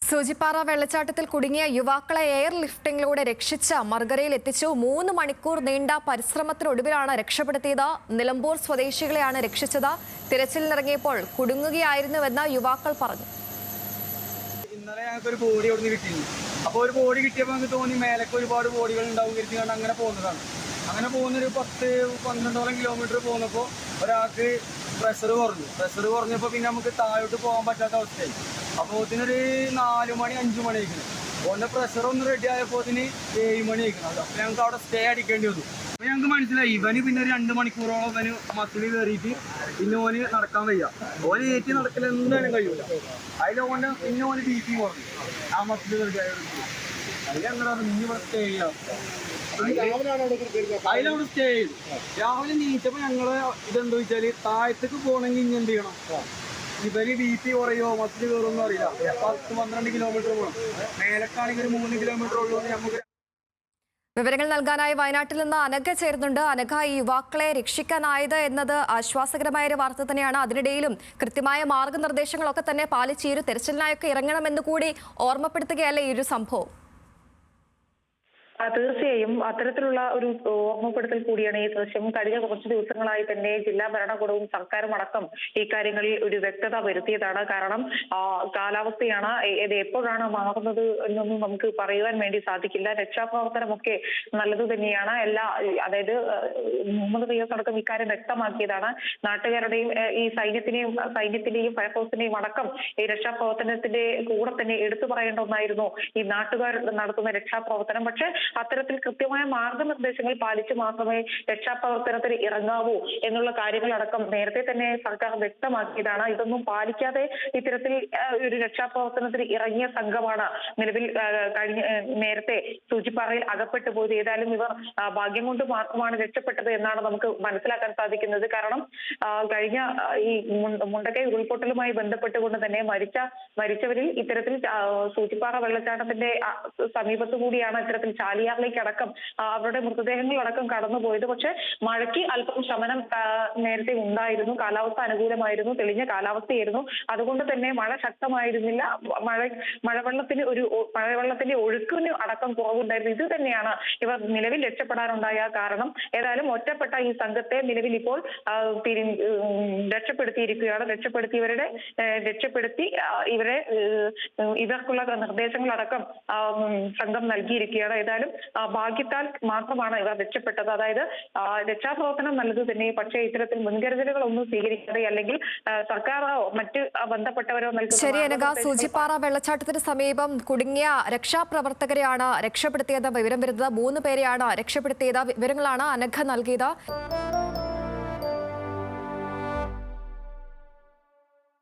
സൂചിപ്പാറ വെള്ളച്ചാട്ടത്തിൽ കുടുങ്ങിയ യുവാക്കളെ എയർ ലിഫ്റ്റിംഗിലൂടെ രക്ഷിച്ച മർഗരയിൽ എത്തിച്ചു. 3 മണിക്കൂർ നീണ്ട പരിശ്രമത്തിനൊടുവിലാണ് രക്ഷപ്പെടുത്തിയത്. നിലമ്പൂർ സ്വദേശികളെയാണ് രക്ഷിച്ചത്. തിരച്ചിലിനിറങ്ങിയപ്പോൾ കുടുങ്ങുകയായിരുന്നുവെന്ന് യുവാക്കൾ പറഞ്ഞു. ഇന്നലെ ഞങ്ങൾക്ക് ഒരു ബോഡി അവിടെ നിന്ന് കിട്ടിയിരുന്നു. അപ്പോൾ ഒരു ബോഡി കിട്ടിയപ്പോൾ ഞങ്ങൾക്ക് തോന്നി മേലേക്ക് ഒരുപാട് ബോഡികൾ ഉണ്ടാവും കരുതിക്കൊണ്ട് അങ്ങനെ പോകുന്നതാണ്. അങ്ങനെ പോകുന്നൊരു 10-12 കിലോമീറ്റർ പോകുന്നപ്പോൾ ഒരാൾക്ക് പ്രഷർ കുറഞ്ഞപ്പോൾ പിന്നെ നമുക്ക് താഴോട്ട് പോകാൻ പറ്റാത്ത അവസ്ഥയായി. അപ്പോൾ ഇതിനൊരു 4 മണി 5 മണി ആയിരിക്കണം. ഓൻ്റെ പ്രഷർ ഒന്ന് റെഡി ആയപ്പോൾ 7 മണി ആയിരിക്കണം. അപ്പോൾ ഞങ്ങൾക്ക് അവിടെ സ്റ്റേ അടിക്കേണ്ടി വന്നു. അപ്പോൾ ഞങ്ങൾക്ക് മനസ്സിലായി ഇവന് പിന്നെ ഒരു 2 മണിക്കൂറോളം ഇവന് മസിൽ കയറിയിട്ട് പിന്നെ ഓന് നടക്കാൻ വയ്യ. ഓന് ഏറ്റി നടക്കൽ എന്തായാലും കഴിയൂല. അതിൽ പിന്നെ ഓന് BP കുറഞ്ഞു. ആ മസിൽ റെഡി ആയിട്ട് അതിലങ്ങനെ ഇന്നിവിടെ സ്റ്റേ ചെയ്യാം. അതിലവിടെ സ്റ്റേ ചെയ്തു. രാവിലെ നീച്ചപ്പോൾ ഞങ്ങള് ഇതെന്താ വെച്ചാൽ താഴത്തേക്ക് പോകണമെങ്കിൽ ഇനി എന്ത് ചെയ്യണം? ഇവര് BP കുറയോ മസിൽ കയറുമെന്നും അറിയില്ല. 10-12 കിലോമീറ്റർ പോകണം. മേലക്കാണെങ്കിൽ ഒരു 3 കിലോമീറ്റർ ഉള്ളൂ. നമുക്ക് വിവരങ്ങൾ നൽകാനായി വയനാട്ടിൽ നിന്ന് അനഘ ചേരുന്നുണ്ട്. അനഘ, ഈ യുവാക്കളെ രക്ഷിക്കാനായത് എന്നത് ആശ്വാസകരമായ ഒരു വാർത്ത തന്നെയാണ്. അതിനിടയിലും കൃത്യമായ മാർഗനിർദ്ദേശങ്ങളൊക്കെ തന്നെ പാലിച്ച് ഈ ഒരു തെരച്ചിലിനായൊക്കെ ഇറങ്ങണമെന്ന് കൂടി ഓർമ്മപ്പെടുത്തുകയല്ലേ ഈ ഒരു സംഭവം? തീർച്ചയായും അത്തരത്തിലുള്ള ഒരു ഓർമ്മപ്പെടുത്തൽ കൂടിയാണ് ഈ ദൃശ്യം. കഴിഞ്ഞ കുറച്ച് ദിവസങ്ങളായി തന്നെ ജില്ലാ ഭരണകൂടവും സർക്കാരും അടക്കം ഈ കാര്യങ്ങളിൽ ഒരു വ്യക്തത വരുത്തിയതാണ്. കാരണം കാലാവസ്ഥയാണ്, ഇത് എപ്പോഴാണ് മാറുന്നത് എന്നൊന്നും നമുക്ക് പറയുവാൻ വേണ്ടി സാധിക്കില്ല. രക്ഷാപ്രവർത്തനമൊക്കെ നല്ലത് തന്നെയാണ്. അതായത് മുഹമ്മദ് റിയാസ് അടക്കം ഇക്കാര്യം വ്യക്തമാക്കിയതാണ്. നാട്ടുകാരുടെയും ഈ സൈന്യത്തിന്റെയും ഫയർഫോഴ്സിന്റെയും അടക്കം ഈ രക്ഷാപ്രവർത്തനത്തിന്റെ കൂടെ തന്നെ എടുത്തു പറയേണ്ട ഒന്നായിരുന്നു ഈ നാട്ടുകാർ നടത്തുന്ന രക്ഷാപ്രവർത്തനം. പക്ഷേ അത്തരത്തിൽ കൃത്യമായ മാർഗനിർദ്ദേശങ്ങൾ പാലിച്ച് മാത്രമേ രക്ഷാപ്രവർത്തനത്തിന് ഇറങ്ങാവൂ എന്നുള്ള കാര്യങ്ങളടക്കം നേരത്തെ തന്നെ സർക്കാർ വ്യക്തമാക്കിയതാണ്. ഇതൊന്നും പാലിക്കാതെ ഇത്തരത്തിൽ ഒരു രക്ഷാപ്രവർത്തനത്തിന് ഇറങ്ങിയ സംഘമാണ് നിലവിൽ നേരത്തെ സൂചിപ്പാറയിൽ അകപ്പെട്ടു പോയത്. ഏതായാലും ഇവർ ഭാഗ്യം കൊണ്ട് മാത്രമാണ് രക്ഷപ്പെട്ടത് എന്നാണ് നമുക്ക് മനസ്സിലാക്കാൻ സാധിക്കുന്നത്. കാരണം കഴിഞ്ഞ ഈ മുണ്ടക്കൈ ഉരുൾപൊട്ടലുമായി ബന്ധപ്പെട്ടുകൊണ്ട് തന്നെ മരിച്ചവരിൽ ഇത്തരത്തിൽ സൂചിപ്പാറ വെള്ളച്ചാട്ടത്തിന്റെ സമീപത്തു കൂടിയാണ് ഇത്തരത്തിൽ ചാലിയാറിലേക്ക് അടക്കം അവരുടെ മൃതദേഹങ്ങളടക്കം കടന്നുപോയത്. പക്ഷെ മഴയ്ക്ക് അല്പം ശമനം നേരത്തെ ഉണ്ടായിരുന്നു. കാലാവസ്ഥ അനുകൂലമായിരുന്നു, തെളിഞ്ഞ കാലാവസ്ഥയായിരുന്നു. അതുകൊണ്ട് തന്നെ മഴ ശക്തമായിരുന്നില്ല. മഴവെള്ളത്തിന്റെ ഒഴുക്കിന് അടക്കം കുറവുണ്ടായിരുന്നു. ഇത് തന്നെയാണ് ഇവർ നിലവിൽ രക്ഷപ്പെടാനുണ്ടായ കാരണം. ഏതായാലും ഒറ്റപ്പെട്ട ഈ സംഘത്തെ നിലവിൽ ഇപ്പോൾ രക്ഷപ്പെടുത്തിയിരിക്കുകയാണ്. രക്ഷപ്പെടുത്തി ഇവർക്കുള്ള നിർദ്ദേശങ്ങളടക്കം സംഘം നൽകിയിരിക്കുകയാണ്. ഏതായാലും ഭാഗ്യത്താൽ മാത്രമാണ് ഇവർ രക്ഷപ്പെട്ടത്. അതായത് രക്ഷാപ്രവർത്തനം നല്ലത് തന്നെ. പക്ഷേ ഇത്തരത്തിൽ മുൻകരുതലുകളൊന്നും സ്വീകരിക്കാതെ അല്ലെങ്കിൽ സർക്കാരോ മറ്റ് ബന്ധപ്പെട്ടവരോ ശരി അനഘ, സൂചിപ്പാറ വെള്ളച്ചാട്ടത്തിന് സമീപം കുടുങ്ങിയ രക്ഷാപ്രവർത്തകരെയാണ് രക്ഷപ്പെടുത്തിയത്. വിവരം വരുന്നത് 3 പേരെയാണ് രക്ഷപ്പെടുത്തിയത്. വിവരങ്ങളാണ് അനഘ നൽകിയത്.